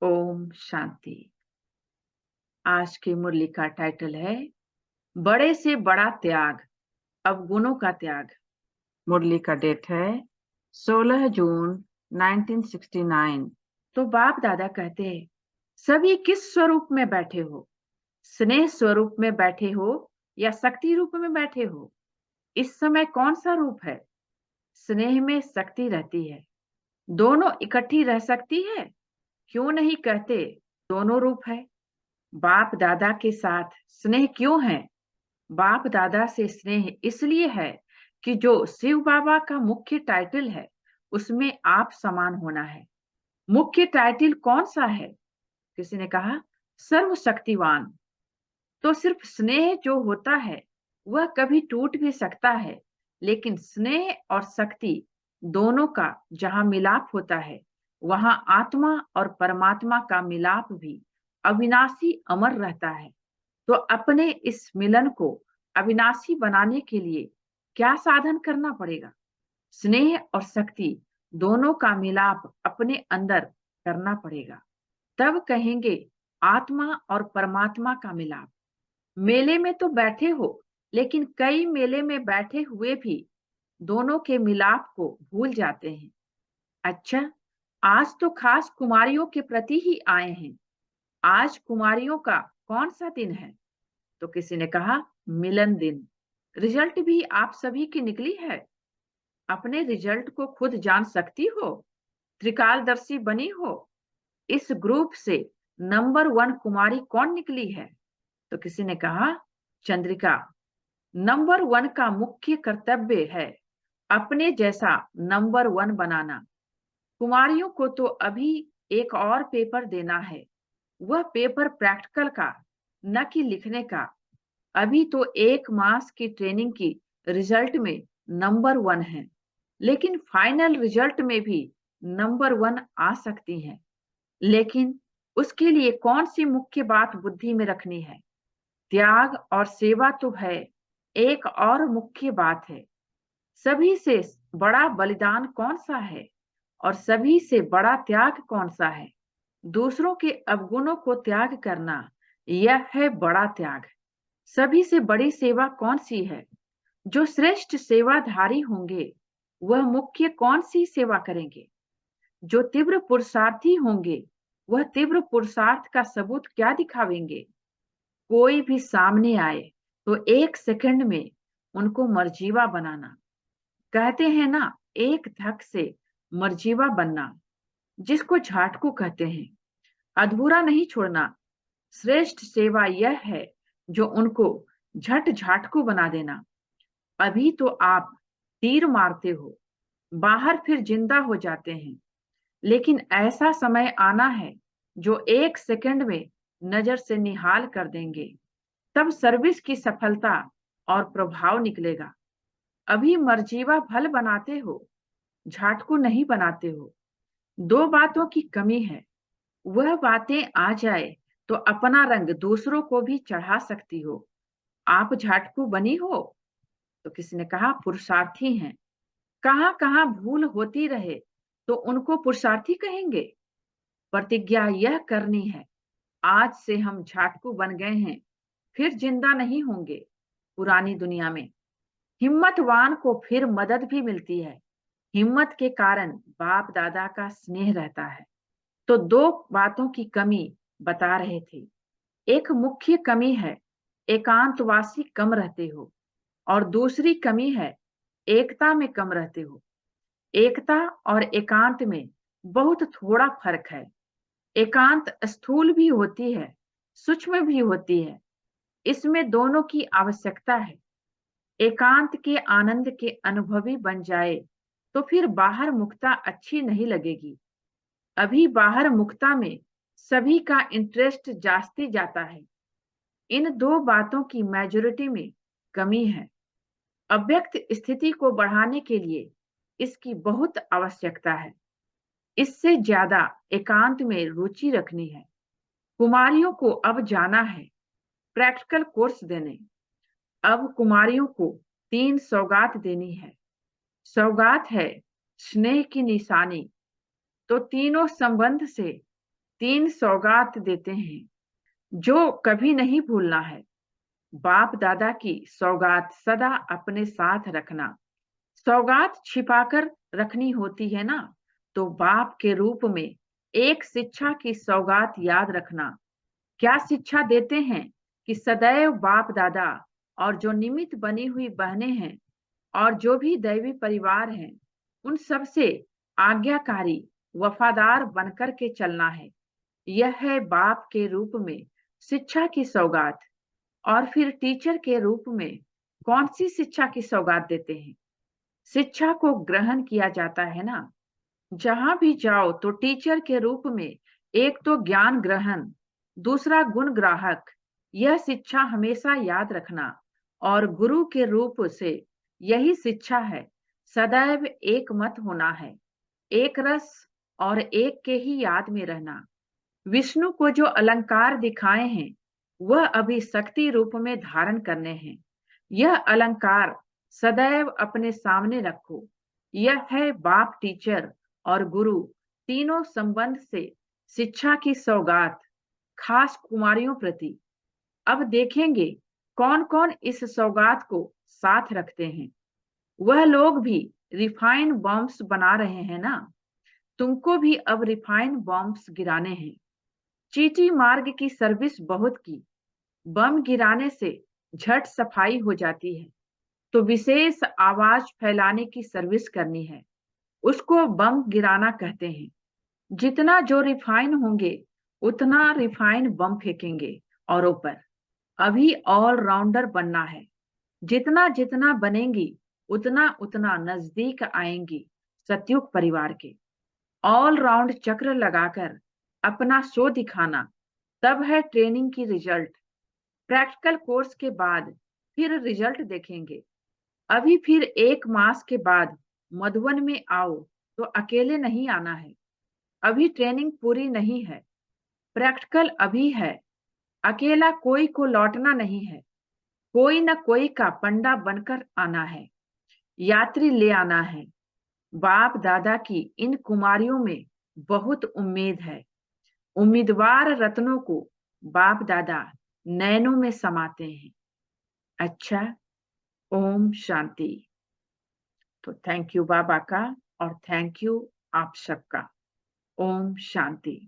ओम शांति। आज की मुरली का टाइटल है बड़े से बड़ा त्याग, अवगुणों का त्याग। मुरली का डेट है 16 जून 1969। तो बाप दादा कहते हैं, सभी किस स्वरूप में बैठे हो? स्नेह स्वरूप में बैठे हो या शक्ति रूप में बैठे हो? इस समय कौन सा रूप है? स्नेह में शक्ति रहती है, दोनों इकट्ठी रह सकती है। क्यों नहीं कहते दोनों रूप है? बाप दादा के साथ स्नेह क्यों है? बाप दादा से स्नेह इसलिए है कि जो शिव बाबा का मुख्य टाइटल है उसमें आप समान होना है। मुख्य टाइटल कौन सा है? किसी ने कहा सर्वशक्तिवान। तो सिर्फ स्नेह जो होता है वह कभी टूट भी सकता है, लेकिन स्नेह और शक्ति दोनों का जहां मिलाप होता है वहां आत्मा और परमात्मा का मिलाप भी अविनाशी अमर रहता है। तो अपने इस मिलन को अविनाशी बनाने के लिए क्या साधन करना पड़ेगा? स्नेह और शक्ति दोनों का मिलाप अपने अंदर करना पड़ेगा। तब कहेंगे आत्मा और परमात्मा का मिलाप। मेले में तो बैठे हो, लेकिन कई मेले में बैठे हुए भी दोनों के मिलाप को भूल जाते हैं। अच्छा, आज तो खास कुमारियों के प्रति ही आए हैं। आज कुमारियों का कौन सा दिन है? तो किसी ने कहा मिलन दिन। रिजल्ट भी आप सभी की निकली है। अपने रिजल्ट को खुद जान सकती हो? त्रिकालदर्शी बनी हो? इस ग्रुप से नंबर 1 कुमारी कौन निकली है? तो किसी ने कहा चंद्रिका। नंबर 1 का मुख्य कर्तव्य है अपने जैसा नंबर 1 बनाना। कुमारियों को तो अभी एक और पेपर देना है, वह पेपर प्रैक्टिकल का, न कि लिखने का। अभी तो 1 मास की ट्रेनिंग की रिजल्ट में नंबर 1 है, लेकिन फाइनल रिजल्ट में भी नंबर 1 आ सकती है। लेकिन उसके लिए कौन सी मुख्य बात बुद्धि में रखनी है? त्याग और सेवा तो है, एक और मुख्य बात है। सभी से बड़ा बलिदान कौन सा है और सभी से बड़ा त्याग कौन सा है? दूसरों के अवगुणों को त्याग करना, यह है बड़ा त्याग। सभी से बड़ी सेवा कौन सी है? जो श्रेष्ठ सेवाधारी होंगे वह मुख्य कौन सी सेवा करेंगे? जो तीव्र पुरुषार्थी होंगे वह तीव्र पुरुषार्थ का सबूत क्या दिखावेंगे? कोई भी सामने आए तो 1 सेकंड में उनको मर्जीवा बनाना। कहते हैं ना, एक धक से मर्जीवा बनना, जिसको झाटकू कहते हैं। अधूरा नहीं छोड़ना। श्रेष्ठ सेवा यह है जो उनको झट झाटकू बना देना। अभी तो आप तीर मारते हो, बाहर फिर जिंदा हो जाते हैं, लेकिन ऐसा समय आना है जो 1 सेकंड में नजर से निहाल कर देंगे। तब सर्विस की सफलता और प्रभाव निकलेगा। अभी मर्जीवा भल बनाते हो, झाटकू नहीं बनाते हो। 2 बातों की कमी है। वह बातें आ जाए तो अपना रंग दूसरों को भी चढ़ा सकती हो। आप झाटकू बनी हो? तो किसी ने कहा पुरुषार्थी हैं। कहाँ कहाँ भूल होती रहे तो उनको पुरुषार्थी कहेंगे। प्रतिज्ञा यह करनी है, आज से हम झाटकू बन गए हैं, फिर जिंदा नहीं होंगे पुरानी दुनिया में। हिम्मतवान को फिर मदद भी मिलती है। हिम्मत के कारण बाप दादा का स्नेह रहता है। तो 2 बातों की कमी बता रहे थे। एक मुख्य कमी है एकांतवासी कम रहते हो, और दूसरी कमी है एकता में कम रहते हो। एकता और एकांत में बहुत थोड़ा फर्क है। एकांत स्थूल भी होती है, सूक्ष्म भी होती है। इसमें दोनों की आवश्यकता है। एकांत के आनंद के अनुभवी बन जाए तो फिर बाहर मुक्ता अच्छी नहीं लगेगी। अभी बाहर मुक्ता में सभी का इंटरेस्ट जास्ती जाता है। इन 2 बातों की मेजॉरिटी में कमी है। अव्यक्त स्थिति को बढ़ाने के लिए इसकी बहुत आवश्यकता है। इससे ज्यादा एकांत में रुचि रखनी है। कुमारियों को अब जाना है प्रैक्टिकल कोर्स देने। अब कुमारियों को 3 सौगात देनी है। सौगात है स्नेह की निशानी। तो तीनों संबंध से 3 सौगात देते हैं जो कभी नहीं भूलना है। बाप दादा की सौगात सदा अपने साथ रखना। सौगात छिपाकर रखनी होती है ना, तो बाप के रूप में एक शिक्षा की सौगात याद रखना। क्या शिक्षा देते हैं कि सदैव बाप दादा और जो निमित्त बनी हुई बहनें हैं और जो भी दैवी परिवार हैं, उन सब से आज्ञाकारी वफादार बनकर के चलना है। यह है बाप के रूप में शिक्षा की सौगात। और फिर टीचर के रूप में कौन सी शिक्षा की सौगात देते हैं? शिक्षा को ग्रहण किया जाता है ना। जहां भी जाओ तो टीचर के रूप में एक तो ज्ञान ग्रहण, दूसरा गुण ग्राहक, यह शिक्षा हमेशा याद रखना। और गुरु के रूप से यही शिक्षा है, सदैव एक मत होना है, एक रस और एक के ही याद में रहना। विष्णु को जो अलंकार दिखाए हैं वह अभी शक्ति रूप में धारण करने हैं। यह अलंकार सदैव अपने सामने रखो। यह है बाप टीचर और गुरु तीनों संबंध से शिक्षा की सौगात, खास कुमारियों प्रति। अब देखेंगे कौन कौन इस सौगात को साथ रखते हैं। वह लोग भी रिफाइन बॉम्ब्स बना रहे हैं ना। तुमको भी अब रिफाइन बॉम्ब्स गिराने हैं। चीटी मार्ग की सर्विस बहुत की। बम गिराने से झट सफाई हो जाती है, तो विशेष आवाज फैलाने की सर्विस करनी है, उसको बम गिराना कहते हैं। जितना जो रिफाइन होंगे उतना रिफाइन बम फेंकेंगे औरों पर। अभी ऑलराउंडर बनना है। जितना जितना बनेंगी उतना उतना नजदीक आएंगी सतयुग परिवार के। ऑल राउंड चक्र लगाकर अपना शो दिखाना, तब है ट्रेनिंग की रिजल्ट। प्रैक्टिकल कोर्स के बाद फिर रिजल्ट देखेंगे। अभी फिर 1 मास के बाद मधुबन में आओ, तो अकेले नहीं आना है। अभी ट्रेनिंग पूरी नहीं है, प्रैक्टिकल अभी है। अकेला कोई को लौटना नहीं है, कोई न कोई का पंडा बनकर आना है, यात्री ले आना है। बाप दादा की इन कुमारियों में बहुत उम्मीद है। उम्मीदवार रत्नों को बाप दादा नैनों में समाते हैं। अच्छा, ओम शांति। तो थैंक यू बाबा का और थैंक यू आप सबका। ओम शांति।